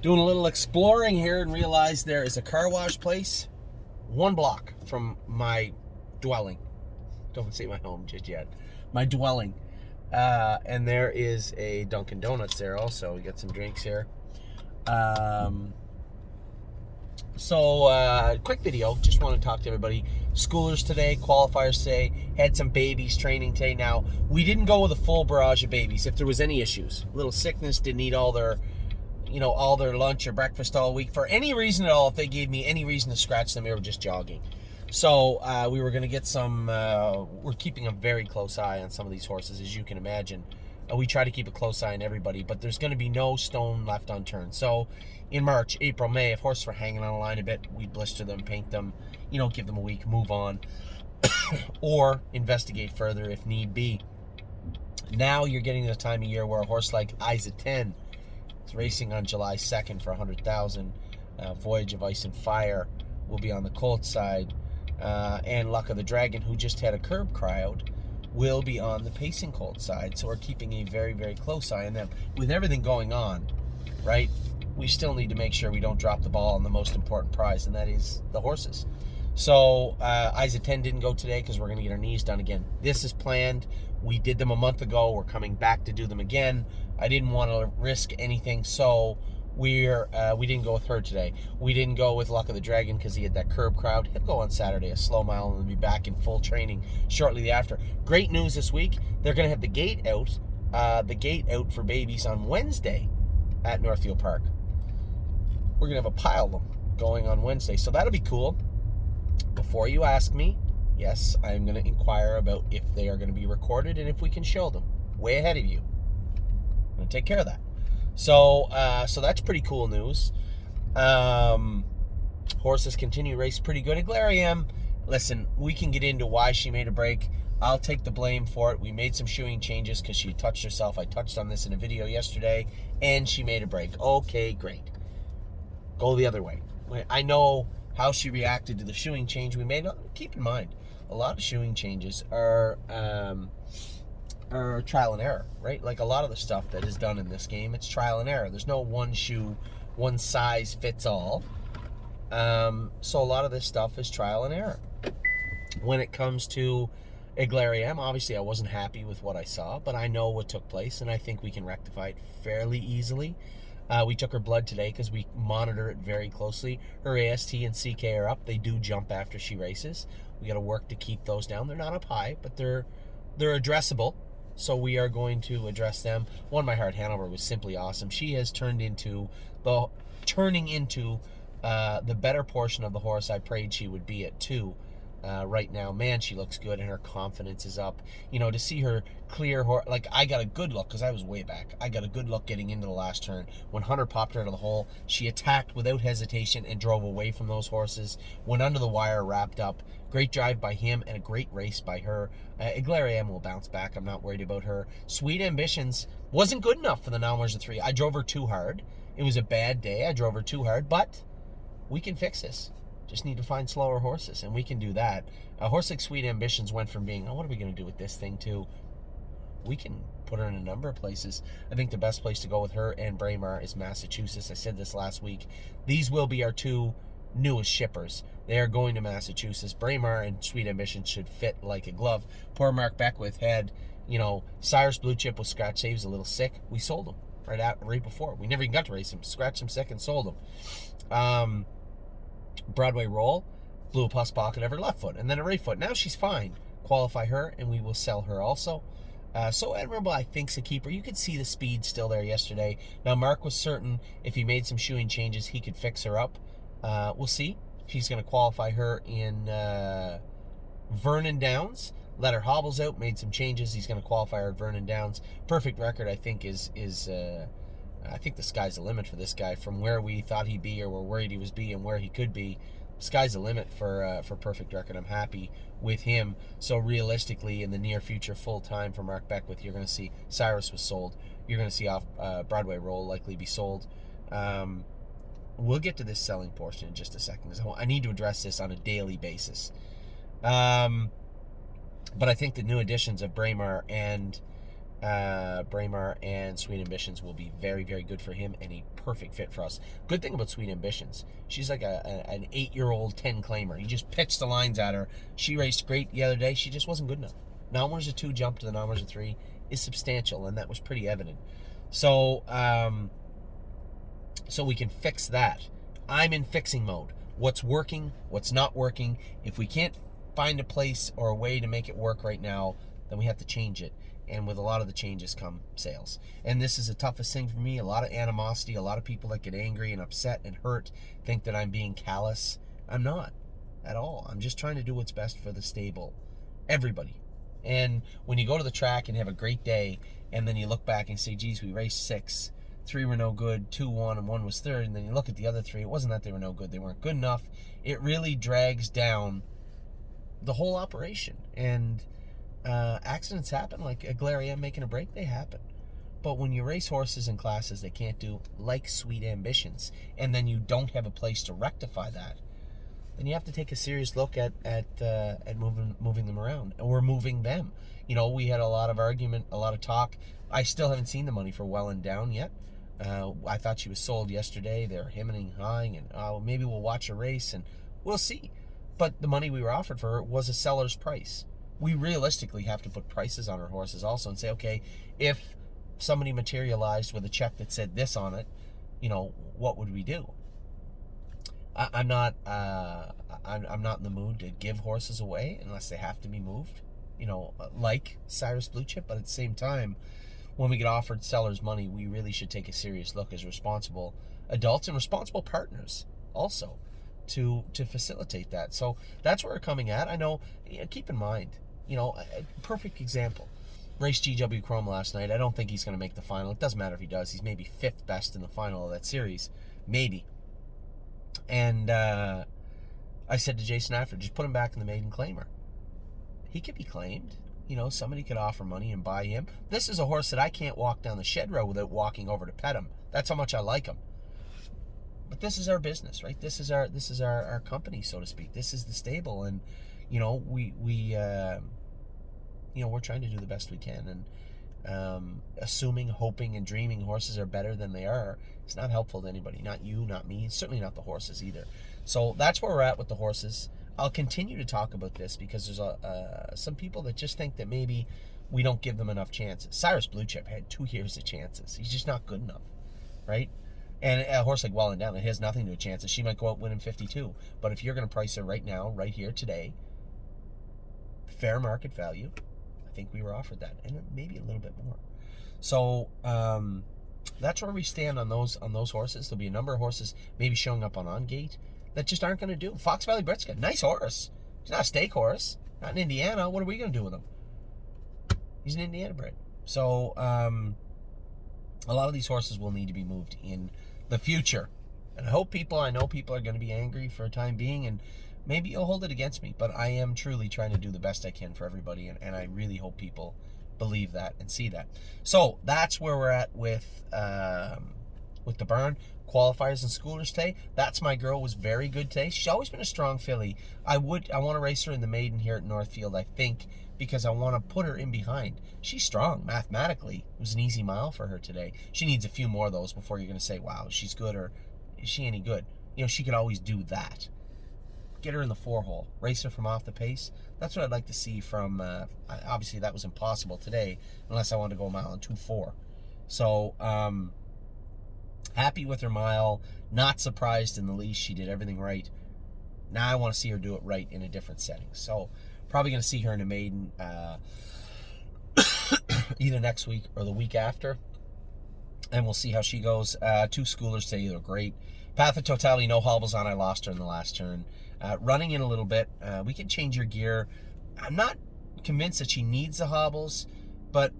Doing a little exploring here and realized there is a car wash place 1 block from my dwelling. Don't say my home just yet. My dwelling. And there is a Dunkin' Donuts there also. We got some drinks here. Quick video. Just want to talk to everybody. Schoolers today, qualifiers today, had some babies training today. Now, we didn't go with a full barrage of babies. If there was any issues, little sickness, didn't eat all their lunch or breakfast all week for any reason at all. If they gave me any reason to scratch them, they were just jogging. So we were going to get some, we're keeping a very close eye on some of these horses, as you can imagine. We try to keep a close eye on everybody, but there's going to be no stone left unturned. So in March, April, May, if horses were hanging on a line a bit, we'd blister them, paint them, give them a week, move on, or investigate further if need be. Now you're getting to the time of year where a horse like Isa 10 is racing on July 2nd for 100,000. Voyage of Ice and Fire will be on the colt side. And Luck of the Dragon, who just had a curb crowd, will be on the pacing colt side. So we're keeping a very, very close eye on them. With everything going on, right, we still need to make sure we don't drop the ball on the most important prize, and that is the horses. So Isa 10 didn't go today because we're going to get our knees done again. This is planned. We did them a month ago. We're coming back to do them again. I didn't want to risk anything, so we didn't go with her today. We didn't go with Luck of the Dragon because he had that curb crowd. He'll go on Saturday, a slow mile, and then be back in full training shortly after. Great news this week. They're going to have the gate out for babies on Wednesday at Northfield Park. We're going to have a pile of them going on Wednesday, so that'll be cool. Before you ask me, yes, I'm going to inquire about if they are going to be recorded and if we can show them. Way ahead of you. I'm going to take care of that. So that's pretty cool news. Horses continue to race pretty good. Aglariam, listen, we can get into why she made a break. I'll take the blame for it. We made some shoeing changes because she touched herself. I touched on this in a video yesterday, and she made a break. Okay, great. Go the other way. I know how she reacted to the shoeing change we made. Keep in mind, a lot of shoeing changes are trial and error, right? Like a lot of the stuff that is done in this game, it's trial and error. There's no one shoe, one size fits all. So a lot of this stuff is trial and error. When it comes to Aglariam, obviously I wasn't happy with what I saw, but I know what took place, and I think we can rectify it fairly easily. We took her blood today because we monitor it very closely. Her AST and CK are up. They do jump after she races. We got to work to keep those down. They're not up high, but they're addressable. So we are going to address them. One My Heart Hanover was simply awesome. She has turning into the better portion of the horse I prayed she would be at 2. Right now, man, she looks good and her confidence is up. To see her clear, like I got a good look because I was way back. I got a good look getting into the last turn. When Hunter popped her out of the hole, she attacked without hesitation and drove away from those horses. Went under the wire, wrapped up. Great drive by him and a great race by her. Aglariam will bounce back. I'm not worried about her. Sweet Ambitions wasn't good enough for the Nominers of 3. I drove her too hard. It was a bad day. I drove her too hard, but we can fix this. Just need to find slower horses, and we can do that. A horse like Sweet Ambitions went from being, what are we going to do with this thing, to we can put her in a number of places. I think the best place to go with her and Braemar is Massachusetts. I said this last week. These will be our 2 newest shippers. They are going to Massachusetts. Braemar and Sweet Ambitions should fit like a glove. Poor Mark Beckwith had, Cyrus Blue Chip was scratch saves, a little sick. We sold him right before. We never even got to race him. Scratched him sick and sold him. Broadway Roll blew a pus pocket of her left foot and then a right foot. Now she's fine. Qualify her and we will sell her also. So Admirable, I think, is a keeper. You could see the speed still there yesterday. Now Mark was certain if he made some shoeing changes he could fix her up. We'll see. He's going to qualify her in Vernon Downs. Let her hobbles out, made some changes. He's going to qualify her at Vernon Downs. Perfect Record, I think, I think the sky's the limit for this guy. From where we thought he'd be or were worried he was and where he could be, sky's the limit for Perfect Record. I'm happy with him. So realistically, in the near future, full time for Mark Beckwith, you're going to see Cyrus was sold. You're going to see off Broadway Roll likely be sold. We'll get to this selling portion in just a second because I need to address this on a daily basis. But I think the new additions of Braemar and Braemar and Sweet Ambitions will be very, very good for him and a perfect fit for us. Good thing about Sweet Ambitions, she's like an 8-year-old 10 claimer. You just pitch the lines at her. She raced great the other day. She just wasn't good enough. Non-winners of 2 jump to the non-winners of 3 is substantial, and that was pretty evident. So, so we can fix that. I'm in fixing mode. What's working, what's not working. If we can't find a place or a way to make it work right now, then we have to change it. And with a lot of the changes come sales. And this is the toughest thing for me. A lot of animosity, a lot of people that get angry and upset and hurt, think that I'm being callous. I'm not at all. I'm just trying to do what's best for the stable. Everybody. And when you go to the track and have a great day, and then you look back and say, geez, we raced 6, 3 were no good, 2 won, and 1 was third, and then you look at the other 3, it wasn't that they were no good, they weren't good enough. It really drags down the whole operation. And accidents happen, like a Glaria making a break, they happen. But when you race horses in classes they can't do, like Sweet Ambitions, and then you don't have a place to rectify that, then you have to take a serious look at moving them around, or moving them. You know, we had a lot of argument, a lot of talk. I still haven't seen the money for Well and Down yet. I thought she was sold yesterday. They're hemming and hawing, and maybe we'll watch a race and we'll see. But the money we were offered for her was a seller's price. We realistically have to put prices on our horses also and say, okay, if somebody materialized with a check that said this on it, you know, what would we do? I'm not in the mood to give horses away unless they have to be moved, you know, like Cyrus Blue Chip. But at the same time, when we get offered sellers money, we really should take a serious look as responsible adults and responsible partners also to facilitate that. So that's where we're coming at. I know, keep in mind, you know, a perfect example. Raced GW Chrome last night. I don't think he's going to make the final. It doesn't matter if he does. He's maybe 5th best in the final of that series. Maybe. And I said to Jason after, just put him back in the maiden claimer. He could be claimed. You know, somebody could offer money and buy him. This is a horse that I can't walk down the shed row without walking over to pet him. That's how much I like him. But this is our business, right? This is our company, so to speak. This is the stable, and you know, we you know, we're trying to do the best we can, and assuming, hoping, and dreaming horses are better than they are, it's not helpful to anybody. Not you, not me, certainly not the horses either. So that's where we're at with the horses. I'll continue to talk about this because there's some people that just think that maybe we don't give them enough chances. Cyrus Blue Chip had 2 years of chances. He's just not good enough, right? And a horse like Well and Down, it has nothing to do with chances. She might go out winning 52. But if you're going to price her right now, right here, today, fair market value, I think we were offered that, and maybe a little bit more. So that's where we stand on those horses. There'll be a number of horses maybe showing up on gate that just aren't going to do. Fox Valley Britska, nice horse. He's not a stake horse. Not in Indiana. What are we going to do with him? He's an Indiana bred. So a lot of these horses will need to be moved in the future. And I know people are going to be angry for a time being, and maybe you'll hold it against me, but I am truly trying to do the best I can for everybody, and I really hope people believe that and see that. So that's where we're at with the barn. Qualifiers and schoolers today. That's my girl, was very good today. She's always been a strong filly. I want to race her in the maiden here at Northfield, I think, because I want to put her in behind. She's strong mathematically. It was an easy mile for her today. She needs a few more of those before you're going to say, wow, she's good, or is she any good? You know, she could always do that. Get her in the 4-hole. Race her from off the pace. That's what I'd like to see from, obviously that was impossible today, unless I wanted to go a mile and 2.4. So, happy with her mile. Not surprised in the least. She did everything right. Now I want to see her do it right in a different setting. So, probably going to see her in a maiden either next week or the week after. And we'll see how she goes. 2 schoolers today, they're great. Path of Totality, no hobbles on. I lost her in the last turn. Running in a little bit. We can change her gear. I'm not convinced that she needs the hobbles, but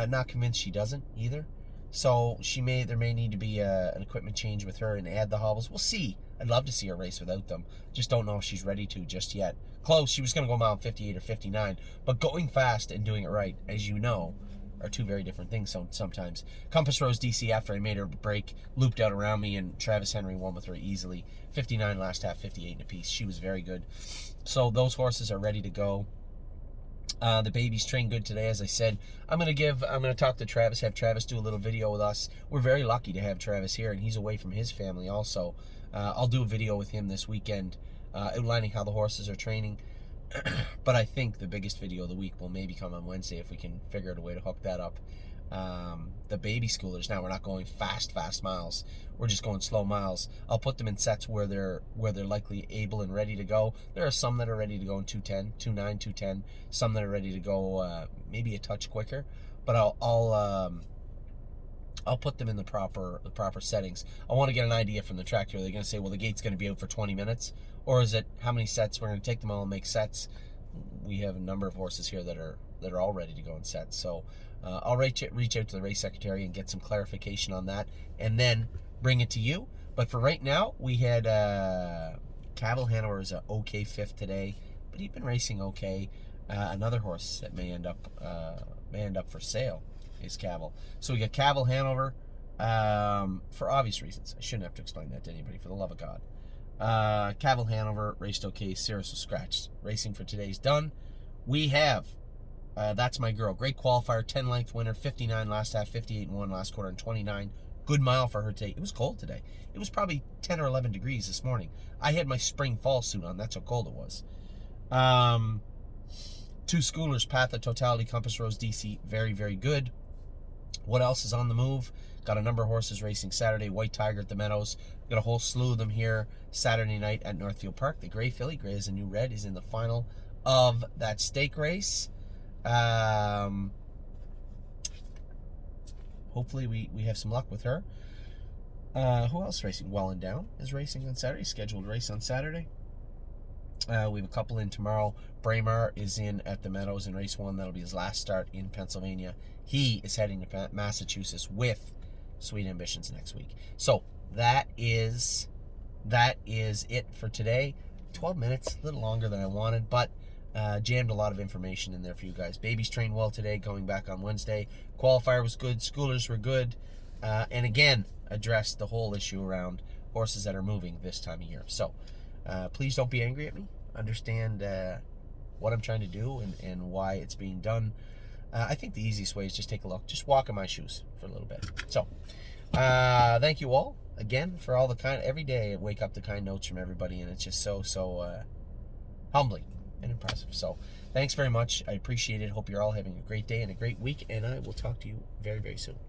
not convinced she doesn't either. So there may need to be an equipment change with her and add the hobbles. We'll see. I'd love to see her race without them. Just don't know if she's ready to just yet. Close. She was going to go mile 58 or 59, but going fast and doing it right, as you know, are 2 very different things sometimes. Compass Rose DC, after I made her break, looped out around me, and Travis Henry won with her easily. 59 last half, 58 in a piece. She was very good. So those horses are ready to go. The baby's trained good today, as I said. I'm gonna talk to Travis, have Travis do a little video with us. We're very lucky to have Travis here, and he's away from his family also. I'll do a video with him this weekend, outlining how the horses are training. But I think the biggest video of the week will maybe come on Wednesday if we can figure out a way to hook that up. The baby schoolers, now we're not going fast miles, we're just going slow miles. I'll put them in sets where they're likely able and ready to go. There are some that are ready to go in 210, 2.9, 210, some that are ready to go maybe a touch quicker, but I'll put them in the proper settings. I want to get an idea from the track here. They're going to say, well, the gate's going to be out for 20 minutes, or is it how many sets? We're going to take them all and make sets. We have a number of horses here that are all ready to go in sets. So I'll reach out to the race secretary and get some clarification on that, and then bring it to you. But for right now, we had Cavill Hanover is an okay fifth today, but he'd been racing okay. Another horse that may end up for sale is Cavill. So we got Cavill Hanover for obvious reasons. I shouldn't have to explain that to anybody, for the love of God. Cavill Hanover raced okay. Cirrus was scratched. Racing for today's done. We have That's My Girl. Great qualifier, 10 length winner, 59 last half, 58 and 1 last quarter, and 29. Good mile for her today. It was cold today. It was probably 10 or 11 degrees this morning. I had my spring fall suit on. That's how cold it was. Two schoolers, Path of Totality, Compass Rose, DC. Very, very good. What else is on the move? Got a number of horses racing Saturday. White Tiger at the Meadows. Got a whole slew of them here Saturday night at Northfield Park. The Gray Filly, Gray is a new red, is in the final of that stake race. Hopefully we have some luck with her. Who else racing? Well and Down is racing on Saturday. Scheduled race on Saturday. We have a couple in tomorrow. Braemar is in at the Meadows in race 1. That'll be his last start in Pennsylvania. He is heading to Massachusetts with Sweet Ambitions next week. So that is it for today. 12 minutes, a little longer than I wanted, but jammed a lot of information in there for you guys. Babies trained well today, going back on Wednesday. Qualifier was good. Schoolers were good. And again, addressed the whole issue around horses that are moving this time of year. So please don't be angry at me. Understand what I'm trying to do and why it's being done. I think the easiest way is just take a look. Just walk in my shoes for a little bit. So thank you all again for all the kind. Every day I wake up to kind notes from everybody, and it's just so humbling and impressive. So thanks very much. I appreciate it. Hope you're all having a great day and a great week, and I will talk to you very, very soon.